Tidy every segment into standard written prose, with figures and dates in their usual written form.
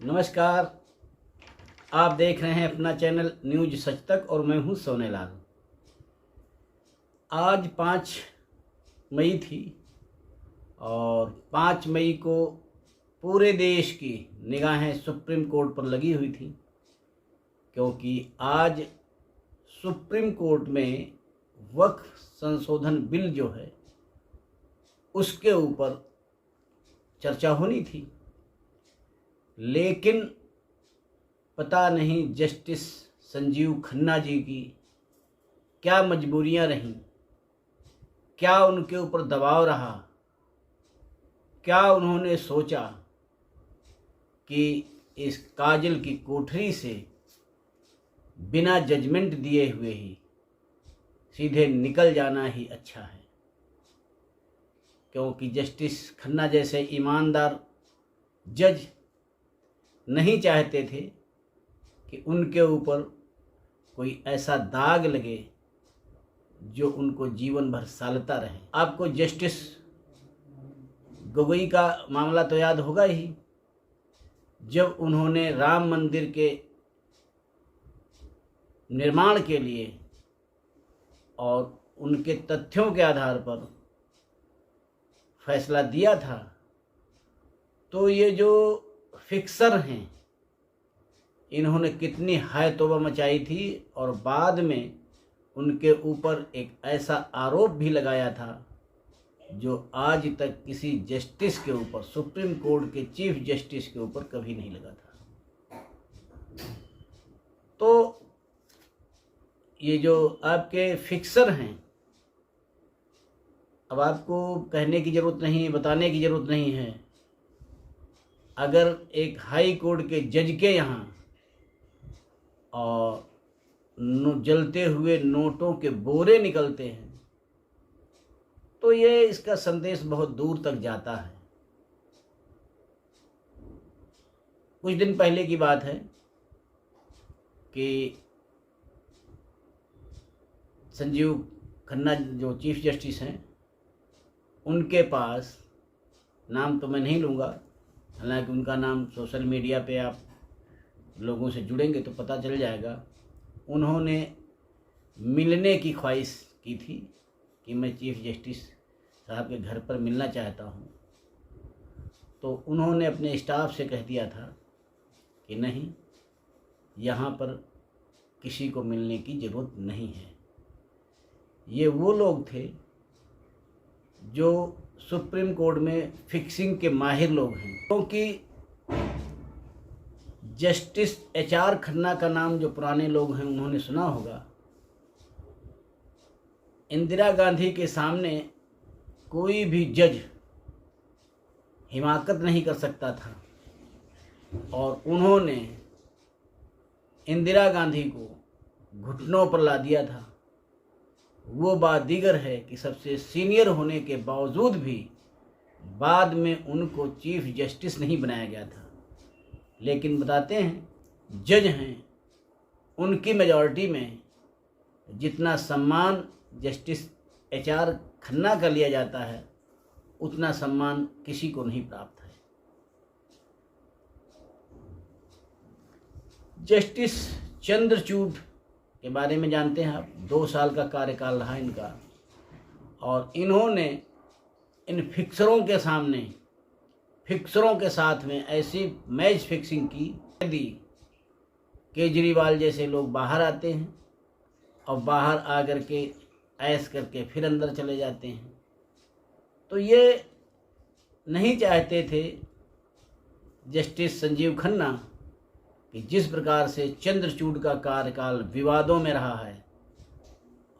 नमस्कार। आप देख रहे हैं अपना चैनल न्यूज सच तक और मैं हूं सोनेलाल। आज 5 मई थी और 5 मई को पूरे देश की निगाहें सुप्रीम कोर्ट पर लगी हुई थी, क्योंकि आज सुप्रीम कोर्ट में वक्फ संशोधन बिल जो है उसके ऊपर चर्चा होनी थी। लेकिन पता नहीं जस्टिस संजीव खन्ना जी की क्या मजबूरियां रहीं, क्या उनके ऊपर दबाव रहा, क्या उन्होंने सोचा कि इस काजल की कोठरी से बिना जजमेंट दिए हुए ही सीधे निकल जाना ही अच्छा है। क्योंकि जस्टिस खन्ना जैसे ईमानदार जज नहीं चाहते थे कि उनके ऊपर कोई ऐसा दाग लगे जो उनको जीवन भर सालता रहे। आपको जस्टिस गोगोई का मामला तो याद होगा ही, जब उन्होंने राम मंदिर के निर्माण के लिए और उनके तथ्यों के आधार पर फैसला दिया था, तो ये जो फिक्सर हैं इन्होंने कितनी हाय तौबा मचाई थी और बाद में उनके ऊपर एक ऐसा आरोप भी लगाया था जो आज तक किसी जस्टिस के ऊपर, सुप्रीम कोर्ट के चीफ जस्टिस के ऊपर कभी नहीं लगा था। तो ये जो आपके फिक्सर हैं, अब आपको कहने की ज़रूरत नहीं, बताने की ज़रूरत नहीं है। अगर एक हाई कोर्ट के जज के यहाँ और जलते हुए नोटों के बोरे निकलते हैं तो ये इसका संदेश बहुत दूर तक जाता है। कुछ दिन पहले की बात है कि संजीव खन्ना जो चीफ जस्टिस हैं, उनके पास, नाम तो मैं नहीं लूँगा, हालांकि उनका नाम सोशल मीडिया पे आप लोगों से जुड़ेंगे तो पता चल जाएगा, उन्होंने मिलने की ख्वाहिश की थी कि मैं चीफ जस्टिस साहब के घर पर मिलना चाहता हूँ। तो उन्होंने अपने स्टाफ से कह दिया था कि नहीं, यहाँ पर किसी को मिलने की ज़रूरत नहीं है। ये वो लोग थे जो सुप्रीम कोर्ट में फिक्सिंग के माहिर लोग हैं। क्योंकि जस्टिस HR खन्ना का नाम जो पुराने लोग हैं उन्होंने सुना होगा। इंदिरा गांधी के सामने कोई भी जज हिमाकत नहीं कर सकता था और उन्होंने इंदिरा गांधी को घुटनों पर ला दिया था। वो बात दीगर है कि सबसे सीनियर होने के बावजूद भी बाद में उनको चीफ जस्टिस नहीं बनाया गया था। लेकिन बताते हैं जज हैं, उनकी मेजॉरिटी में जितना सम्मान जस्टिस HR खन्ना का लिया जाता है उतना सम्मान किसी को नहीं प्राप्त है। जस्टिस चंद्रचूड़ के बारे में जानते हैं आप, 2 साल का कार्यकाल रहा इनका और इन्होंने इन फिक्सरों के सामने, फिक्सरों के साथ में ऐसी मैच फिक्सिंग की दी। केजरीवाल जैसे लोग बाहर आते हैं और बाहर आकर के ऐश करके फिर अंदर चले जाते हैं। तो ये नहीं चाहते थे जस्टिस संजीव खन्ना कि जिस प्रकार से चंद्रचूड़ का कार्यकाल विवादों में रहा है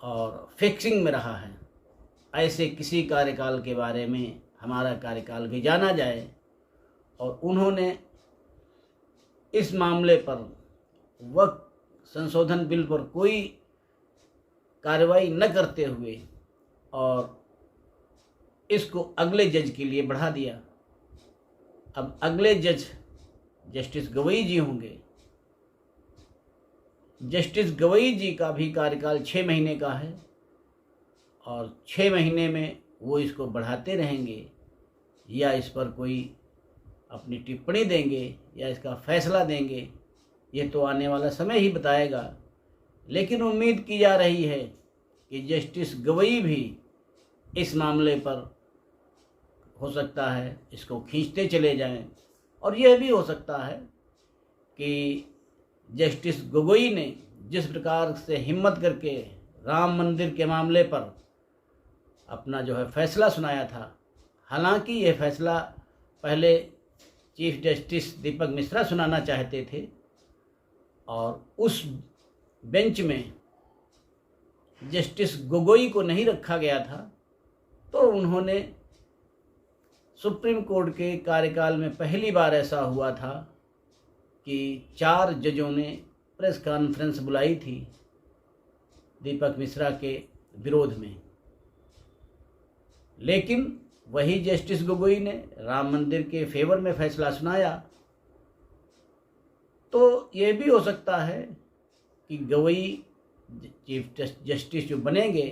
और फिक्सिंग में रहा है, ऐसे किसी कार्यकाल के बारे में हमारा कार्यकाल भी जाना जाए। और उन्होंने इस मामले पर, वक्फ संशोधन बिल पर कोई कार्रवाई न करते हुए और इसको अगले जज के लिए बढ़ा दिया। अब अगले जज जस्टिस गवई जी होंगे। जस्टिस गवई जी का भी कार्यकाल 6 महीने का है और 6 महीने में वो इसको बढ़ाते रहेंगे या इस पर कोई अपनी टिप्पणी देंगे, या इसका फैसला देंगे, ये तो आने वाला समय ही बताएगा। लेकिन उम्मीद की जा रही है कि जस्टिस गवई भी इस मामले पर हो सकता है इसको खींचते चले जाएं, और यह भी हो सकता है कि जस्टिस गोगोई ने जिस प्रकार से हिम्मत करके राम मंदिर के मामले पर अपना जो है फैसला सुनाया था, हालांकि यह फैसला पहले चीफ जस्टिस दीपक मिश्रा सुनाना चाहते थे और उस बेंच में जस्टिस गोगोई को नहीं रखा गया था, तो उन्होंने सुप्रीम कोर्ट के कार्यकाल में पहली बार ऐसा हुआ था कि 4 जजों ने प्रेस कॉन्फ्रेंस बुलाई थी दीपक मिश्रा के विरोध में। लेकिन वही जस्टिस गोगोई ने राम मंदिर के फेवर में फैसला सुनाया। तो ये भी हो सकता है कि गवई चीफ जस्टिस जो बनेंगे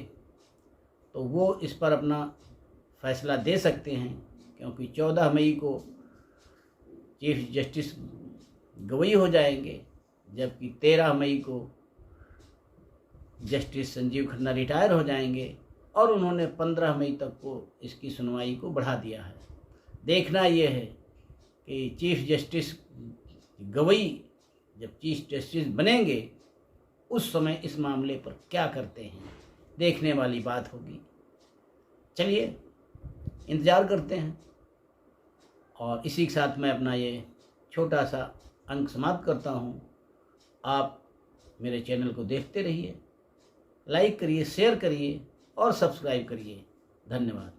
तो वो इस पर अपना फैसला दे सकते हैं, क्योंकि 14 मई को चीफ जस्टिस गवई हो जाएंगे, जबकि 13 मई को जस्टिस संजीव खन्ना रिटायर हो जाएंगे और उन्होंने 15 मई तक को इसकी सुनवाई को बढ़ा दिया है। देखना ये है कि चीफ जस्टिस गवई जब चीफ जस्टिस बनेंगे उस समय इस मामले पर क्या करते हैं, देखने वाली बात होगी। चलिए इंतज़ार करते हैं, और इसी के साथ मैं अपना ये छोटा सा अंक समाप्त करता हूँ। आप मेरे चैनल को देखते रहिए, लाइक करिए, शेयर करिए और सब्सक्राइब करिए। धन्यवाद।